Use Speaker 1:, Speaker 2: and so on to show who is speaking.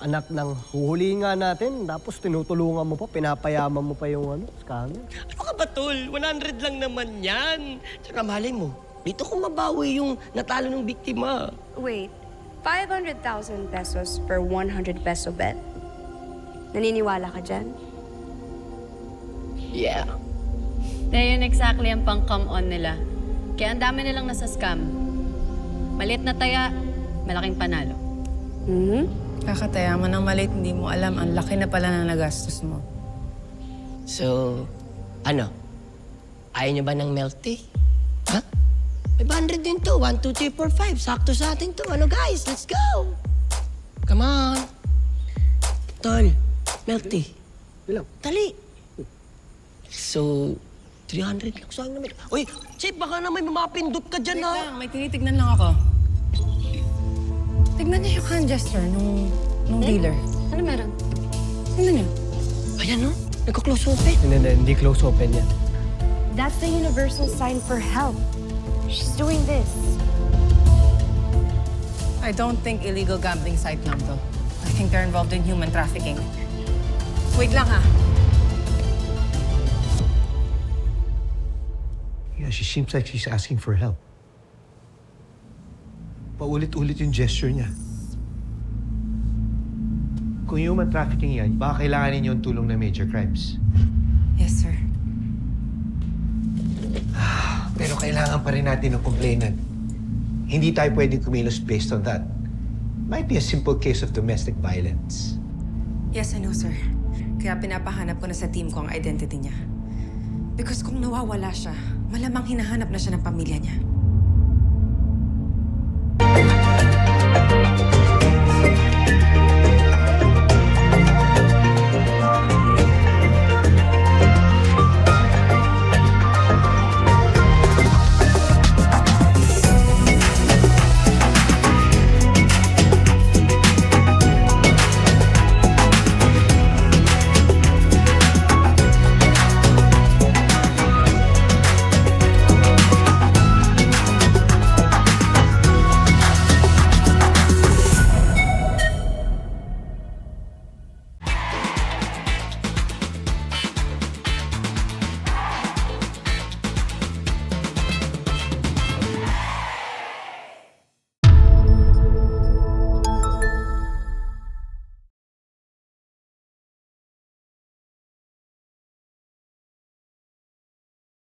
Speaker 1: anak ng huhuli nga natin, tapos tinutulungan mo pa, pinapayaman mo pa yung scammer.
Speaker 2: Ano ka ba, tol? 100 lang naman yan. Tsaka malay mo, dito ko mabawi yung natalo ng biktima.
Speaker 3: Wait, 500,000 pesos per 100 peso bet? Naniniwala ka dyan?
Speaker 2: Yeah.
Speaker 4: Yun exactly ang pang-come on nila. Kaya ang dami nilang nasa scam. Maliit na taya, malaking panalo.
Speaker 5: Kakataya mo ng maliit, hindi mo alam. Ang laki na pala na nagastos mo.
Speaker 2: So, ano? Ayaw niyo ba ng milk tea? Ha? 500 din to. 1, 2, 3, 4, 5. Sakto sa atin to. Ano guys? Let's go! Come on! Tol, milk tea.
Speaker 1: Ilang?
Speaker 2: Dali! So, 300 lang sa akin naman. Uy, Chip, baka na may mamapindot ka dyan, ha?
Speaker 5: Lang, may tinitignan lang ako. Tignan niya yung hand gesture nung dealer.
Speaker 3: Ano meron?
Speaker 5: Tignan niyo.
Speaker 2: Ayan, no? Nagka-close open.
Speaker 1: Hindi close open yan.
Speaker 3: That's the universal sign for help. She's doing this.
Speaker 5: I don't think illegal gambling site lang to. I think they're involved in human trafficking. Wait lang, ha?
Speaker 6: Yeah, she seems like she's asking for help. Paulit-ulit yung gesture niya. Kung human trafficking yan, baka kailangan ninyo ang tulong ng major crimes.
Speaker 5: Yes, sir.
Speaker 6: Pero kailangan pa rin natin ng complainant. Hindi tayo pwedeng kumilos based on that. Might be a simple case of domestic violence.
Speaker 5: Yes, I know, sir. Kaya pinapahanap ko na sa team ko ang identity niya. Because kung nawawala siya, malamang hinahanap na siya ng pamilya niya.